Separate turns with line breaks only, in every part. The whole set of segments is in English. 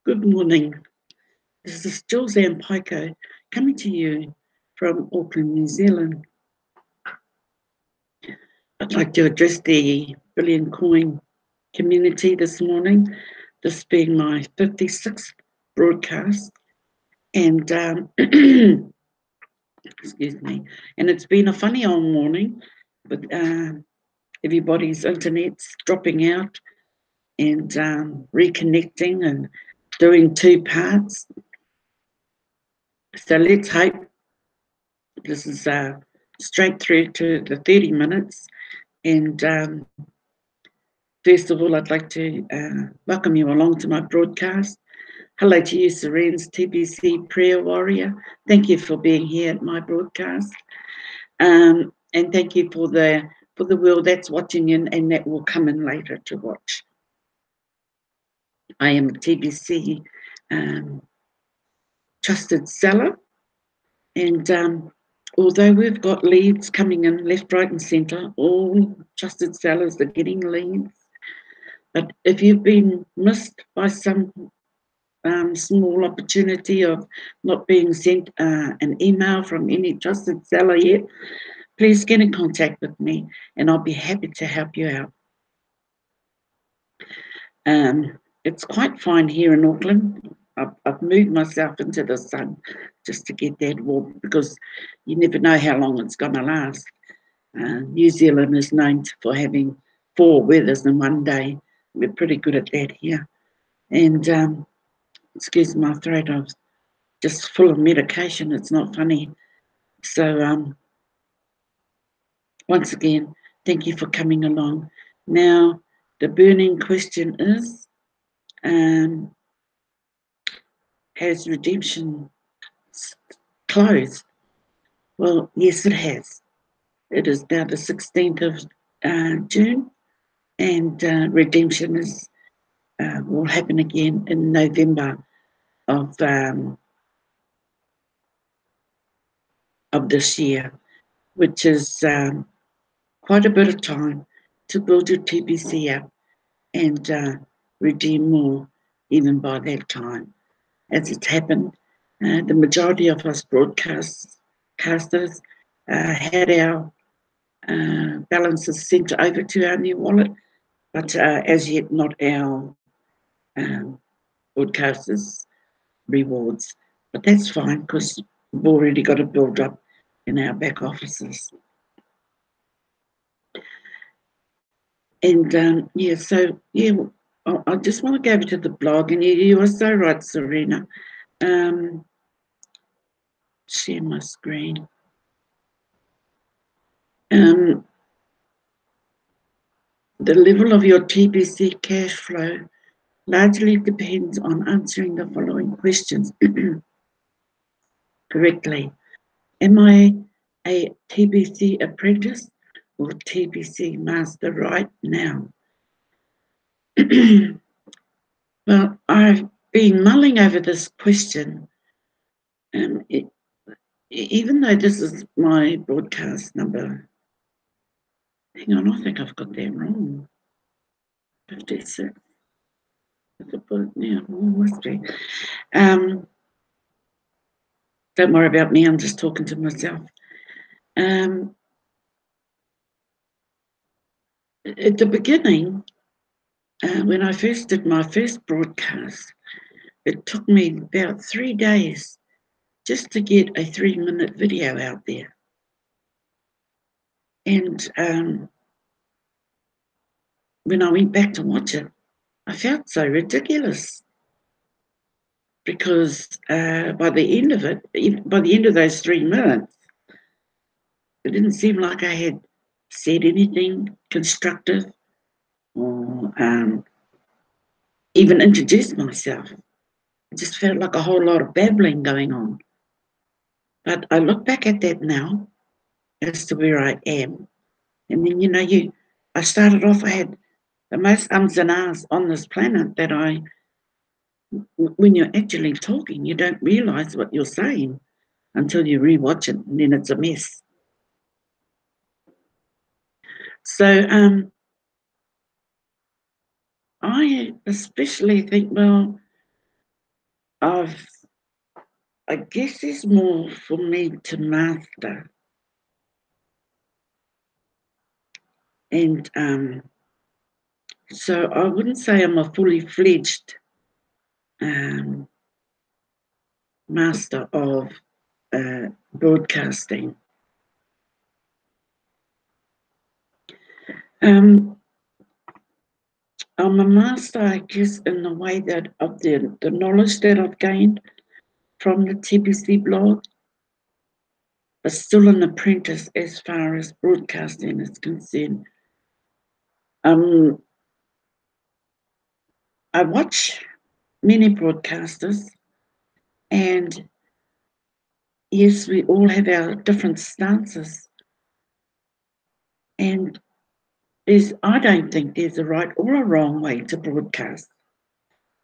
Good morning. This is Julz and Paekau coming to you from Auckland, New Zealand. I'd like to address the Billion Coin community this morning, this being my 56th broadcast. And excuse me, and it's been a funny old morning, but everybody's internet's dropping out and reconnecting and doing two parts. So let's hope this is straight through to the 30 minutes. And first of all, I'd like to welcome you along to my broadcast. Hello to you, Serene's TBC prayer warrior. Thank you for being here at my broadcast. And thank you for the world that's watching in and that will come in later to watch. I am a TBC trusted seller, and although we've got leads coming in left, right and centre, all trusted sellers are getting leads. But if you've been missed by some small opportunity of not being sent an email from any trusted seller yet, please get in contact with me and I'll be happy to help you out. It's quite fine here in Auckland. I've moved myself into the sun just to get that warm because you never know how long it's going to last. New Zealand is known for having 4 weathers in one day. We're pretty good at that here. And excuse my throat, I was just full of medication. It's not funny. So once again, thank you for coming along. Now, the burning question is, has redemption closed? Well, yes, it has. It is now the 16th of June, and redemption will happen again in November of this year, which is quite a bit of time to build your TBC up and redeem more even by that time. As it's happened, the majority of us broadcasters had our balances sent over to our new wallet, but as yet not our broadcasters' rewards. But that's fine because we've already got it built up in our back offices. And I just want to go over to the blog, and you are so right, Serena. Share my screen. The level of your TBC cash flow largely depends on answering the following questions correctly. Am I a TBC apprentice or TBC master right now? Well, I've been mulling over this question. Even though this is my broadcast number, hang on, I think I've got that wrong. 56. Yeah, must be. Don't worry about me, I'm just talking to myself. At the beginning, when I first did my first broadcast, it took me about 3 days just to get a 3-minute video out there. And when I went back to watch it, I felt so ridiculous because by the end of it, by the end of those 3 minutes, it didn't seem like I had said anything constructive or even introduced myself. It just felt like a whole lot of babbling going on. But I look back at that now as to where I am. And then, I started off, I had the most ums and ahs on this planet that when you're actually talking, you don't realise what you're saying until you rewatch it, and then it's a mess. So I especially think, well, I guess there's more for me to master. And so I wouldn't say I'm a fully fledged master of broadcasting. I'm a master, I guess, in the way that of the knowledge that I've gained from the TBC blog, but still an apprentice as far as broadcasting is concerned. I watch many broadcasters, and yes, we all have our different stances. And I don't think there's a right or a wrong way to broadcast,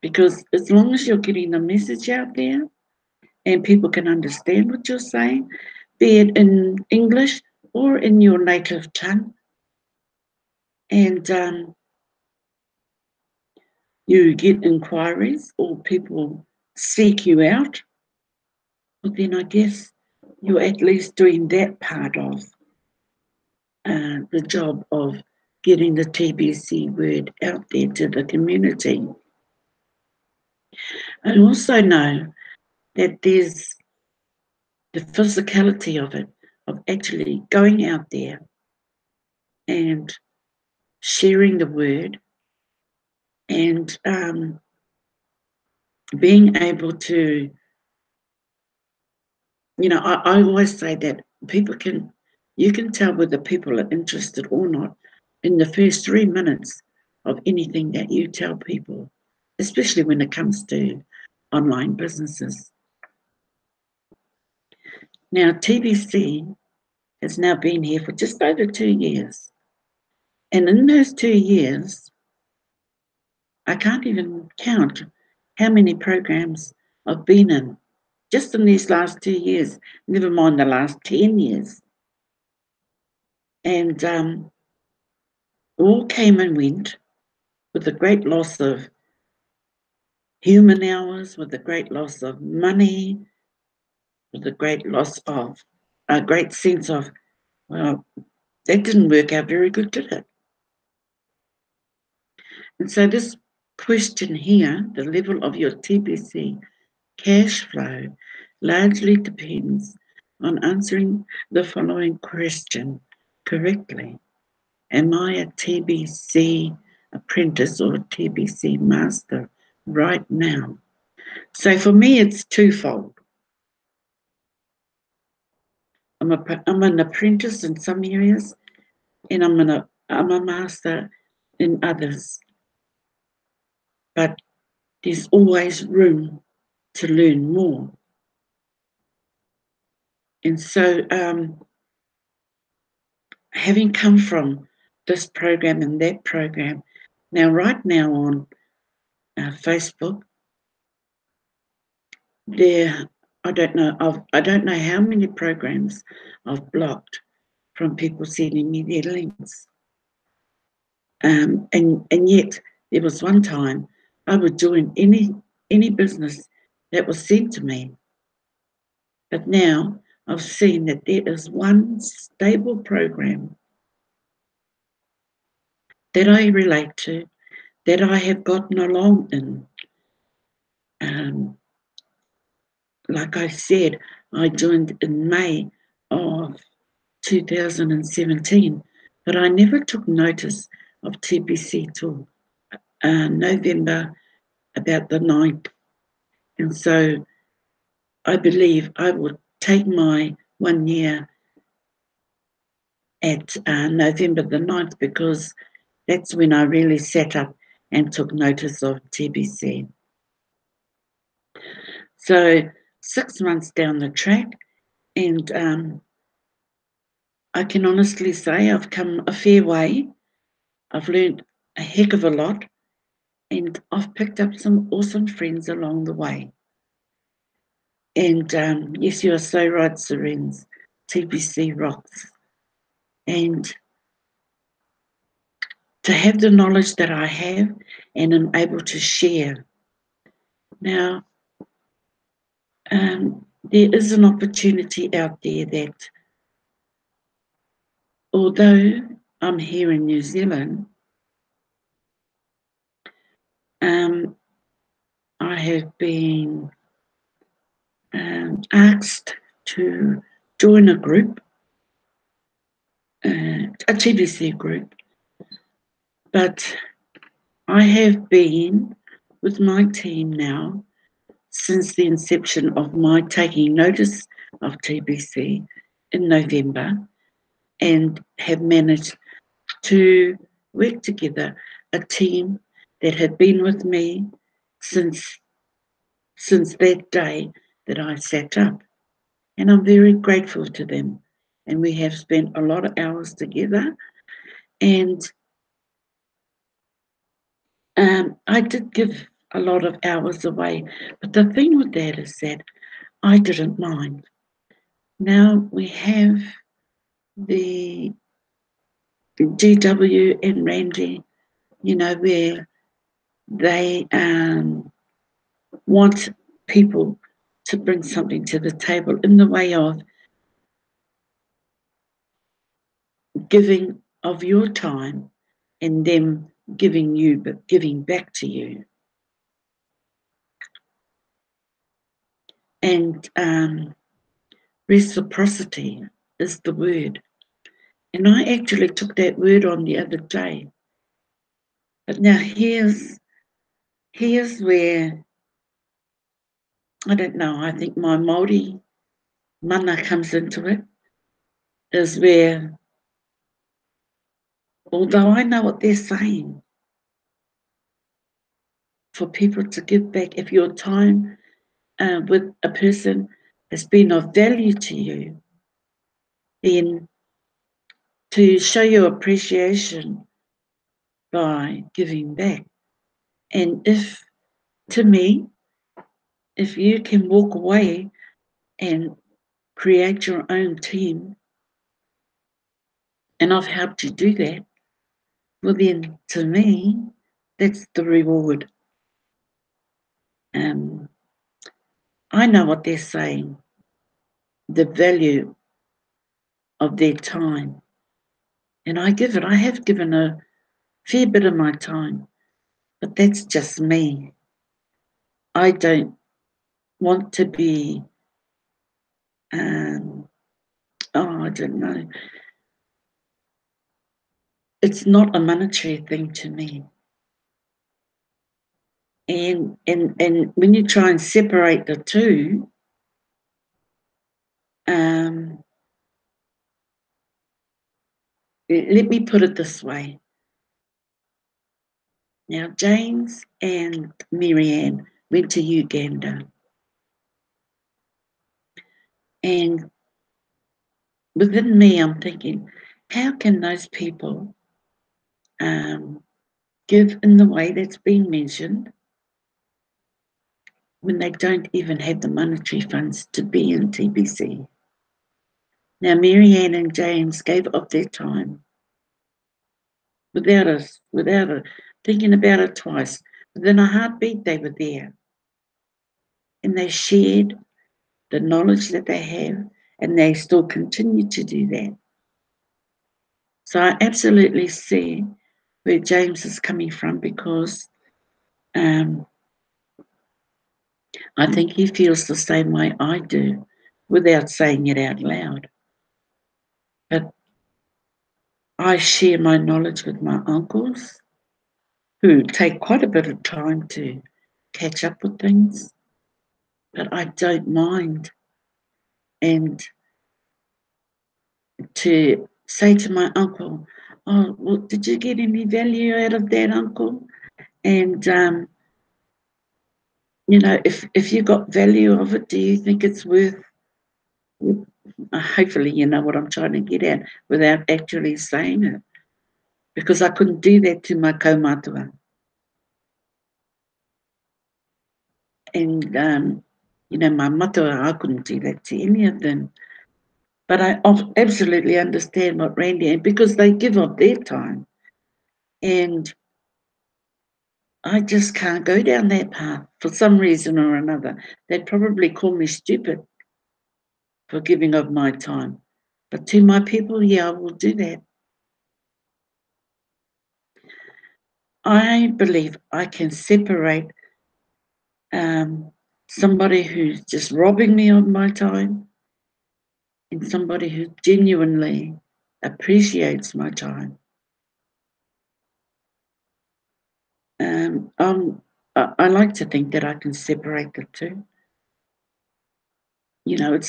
because as long as you're getting the message out there and people can understand what you're saying, be it in English or in your native tongue, and you get inquiries or people seek you out, well, then I guess you're at least doing that part of the job of getting the TBC word out there to the community. I also know that there's the physicality of it, of actually going out there and sharing the word and being able to, I always say that you can tell whether people are interested or not in the first 3 minutes of anything that you tell people, especially when it comes to online businesses. Now, TBC has now been here for just over 2 years. And in those 2 years, I can't even count how many programs I've been in just in these last 2 years, never mind the last 10 years. And all came and went with the great loss of human hours, with the great loss of money, with the great loss of a great sense of, well, that didn't work out very good, did it? And so this question here, the level of your TBC cash flow, largely depends on answering the following question correctly. Am I a TBC apprentice or a TBC master right now? So for me, it's twofold. I'm an apprentice in some areas, and I'm a master in others. But there's always room to learn more. And so having come from this program and that program, now right now on Facebook, I don't know how many programs I've blocked from people sending me their links. And yet there was one time I would join any business that was sent to me. But now I've seen that there is one stable program that I relate to, that I have gotten along in. Like I said, I joined in May of 2017, but I never took notice of TBC till November, about the 9th. And so I believe I would take my 1 year at November the 9th, because that's when I really sat up and took notice of TBC. So 6 months down the track, and I can honestly say I've come a fair way. I've learned a heck of a lot, and I've picked up some awesome friends along the way. And yes, you are so right, Serenes. TBC rocks. And to have the knowledge that I have and am able to share. Now, there is an opportunity out there that, although I'm here in New Zealand, I have been asked to join a group, a TBC group, but I have been with my team now since the inception of my taking notice of TBC in November, and have managed to work together a team that had been with me since that day that I sat up. And I'm very grateful to them. And we have spent a lot of hours together. And I did give a lot of hours away. But the thing with that is that I didn't mind. Now we have the GW and Randy, where they want people to bring something to the table in the way of giving of your time and them giving you, but giving back to you. And reciprocity is the word. And I actually took that word on the other day. But now here's where, I don't know, I think my Māori mana comes into it, is where, although I know what they're saying, for people to give back, if your time with a person has been of value to you, then to show your appreciation by giving back. And to me, if you can walk away and create your own team, and I've helped you do that, well then, to me, that's the reward. I know what they're saying, the value of their time. And I have given a fair bit of my time, but that's just me. I don't want to be, I don't know. It's not a monetary thing to me. And when you try and separate the two, let me put it this way. Now, James and Marianne went to Uganda. And within me, I'm thinking, how can those people give in the way that's been mentioned when they don't even have the monetary funds to be in TBC? Now, Marianne and James gave up their time without thinking about it twice. Within a heartbeat, they were there. And they shared the knowledge that they have, and they still continue to do that. So I absolutely see where James is coming from, because I think he feels the same way I do without saying it out loud. But I share my knowledge with my uncles, who take quite a bit of time to catch up with things, but I don't mind. And to say to my uncle, oh, well, did you get any value out of that, uncle? And, if you got value of it, do you think it's worth, hopefully you know what I'm trying to get at without actually saying it, because I couldn't do that to my kaumatua. And, my matua, I couldn't do that to any of them. But I absolutely understand what Randy, and because they give up their time. And I just can't go down that path for some reason or another. They'd probably call me stupid for giving of my time. But to my people, yeah, I will do that. I believe I can separate somebody who's just robbing me of my time and somebody who genuinely appreciates my time. I like to think that I can separate the two. You know,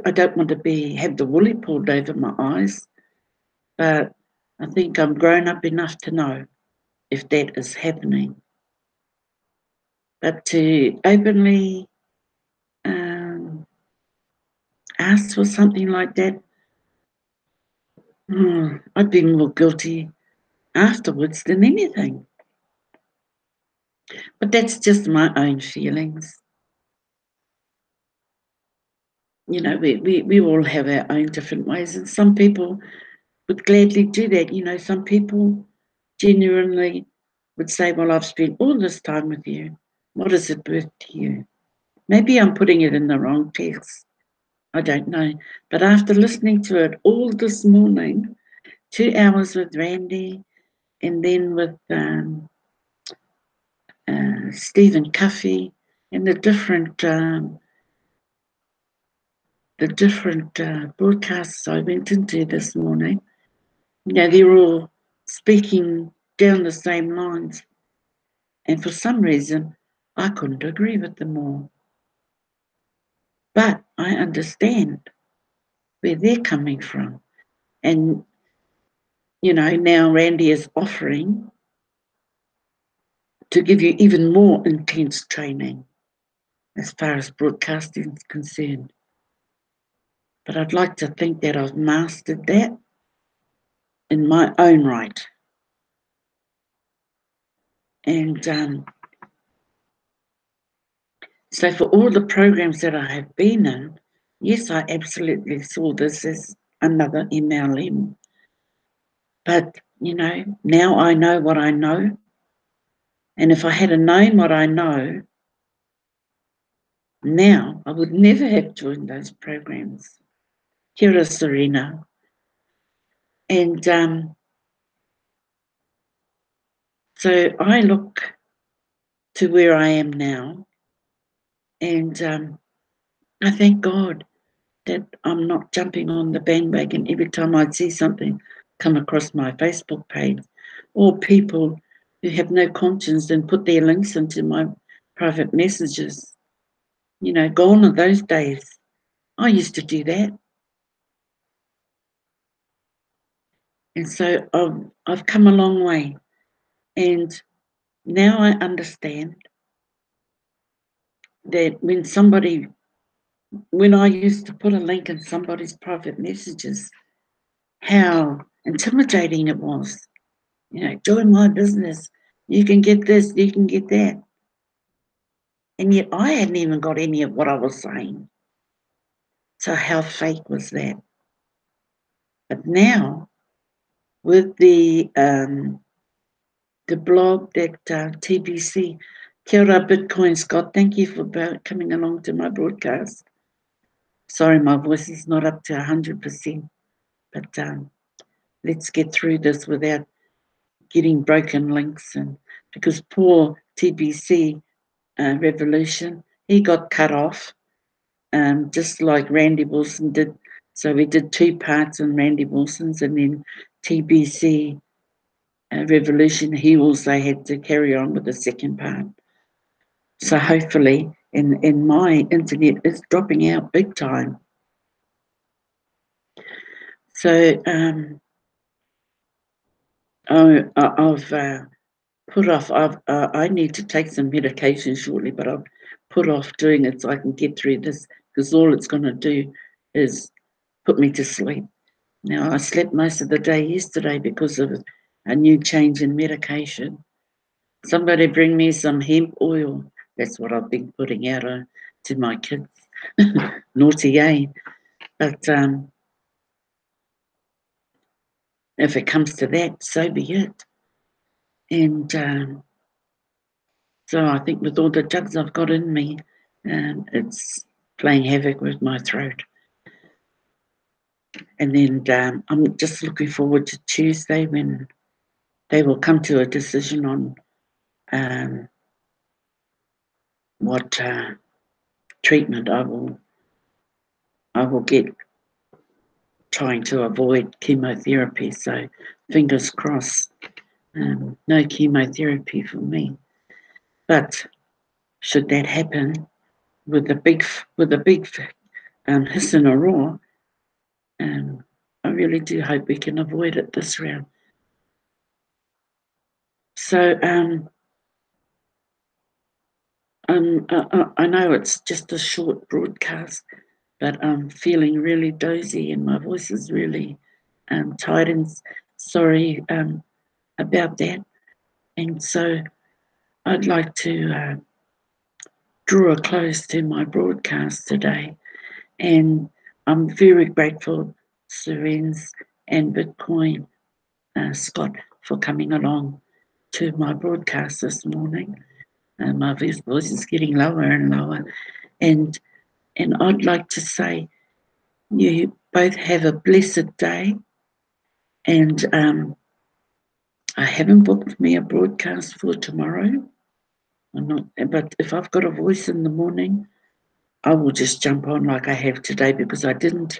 I don't want to have the woolly pulled over my eyes, but I think I'm grown up enough to know if that is happening. But to openly ask for something like that, I'd be more guilty afterwards than anything. But that's just my own feelings. You know, we all have our own different ways, and some people would gladly do that. You know, some people genuinely would say, well, I've spent all this time with you. What is it worth to you? Maybe I'm putting it in the wrong text. I don't know. But after listening to it all this morning, 2 hours with Randy and then with Stephen Cuffey and the different broadcasts I went into this morning, you know, they're all speaking down the same lines. And for some reason, I couldn't agree with them all. But I understand where they're coming from. And, you know, now Randy is offering to give you even more intense training as far as broadcasting is concerned. But I'd like to think that I've mastered that in my own right. And so for all the programs that I have been in, yes, I absolutely saw this as another MLM. But, you know, now I know what I know. And if I had known what I know, now I would never have joined those programs. Kia Serena. And so I look to where I am now, and I thank God that I'm not jumping on the bandwagon every time I see something come across my Facebook page, or people who have no conscience and put their links into my private messages. You know, gone are those days. I used to do that. And so I've come a long way. And now I understand that when I used to put a link in somebody's private messages, how intimidating it was. You know, join my business. You can get this, you can get that. And yet I hadn't even got any of what I was saying. So how fake was that? But now, with the blog that TBC, Kia ora Bitcoin Scott, thank you for coming along to my broadcast. Sorry, my voice is not up to 100%, but let's get through this without getting broken links. And because poor TBC Revolution, he got cut off, just like Randy Wilson did. So we did 2 parts on Randy Wilson's, and then TBC Revolution, he also had to carry on with the second part. So hopefully, in my internet, it's dropping out big time. So I've put off. I need to take some medication shortly, but I've put off doing it so I can get through this, because all it's going to do is put me to sleep. Now, I slept most of the day yesterday because of a new change in medication. Somebody bring me some hemp oil. That's what I've been putting out to my kids. Naughty, eh? But if it comes to that, so be it. And So I think with all the drugs I've got in me, it's playing havoc with my throat. And then I'm just looking forward to Tuesday when they will come to a decision on what treatment I will get, trying to avoid chemotherapy. So fingers crossed, no chemotherapy for me. But should that happen with a big hiss and a roar, I really do hope we can avoid it this round. So I know it's just a short broadcast, but I'm feeling really dozy and my voice is really tired, and sorry about that. And so I'd like to draw a close to my broadcast today. And I'm very grateful, Seren's and Bitcoin Scott, for coming along to my broadcast this morning. My voice is getting lower and lower. And I'd like to say you both have a blessed day. And I haven't booked me a broadcast for tomorrow. But if I've got a voice in the morning, I will just jump on like I have today, because I didn't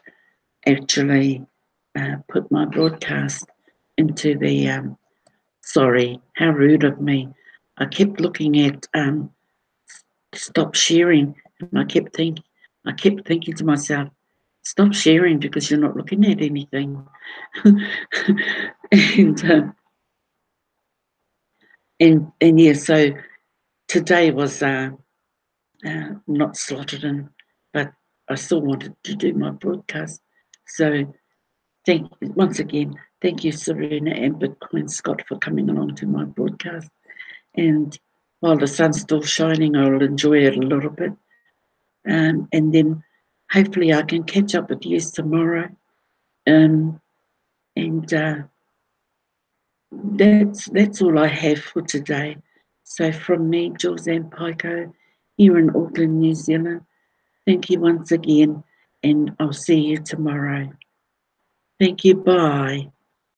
actually put my broadcast into the. Sorry, how rude of me. I kept looking at stop sharing, and I kept thinking to myself, stop sharing because you're not looking at anything. and yeah, so today was not slotted in, but I still wanted to do my broadcast. So once again, thank you, Serena and Bitcoin Scott, for coming along to my broadcast. And while the sun's still shining, I'll enjoy it a little bit. And then hopefully I can catch up with you tomorrow. And that's all I have for today. So from me, Julz and Paekau, here in Auckland, New Zealand, thank you once again, and I'll see you tomorrow. Thank you. Bye.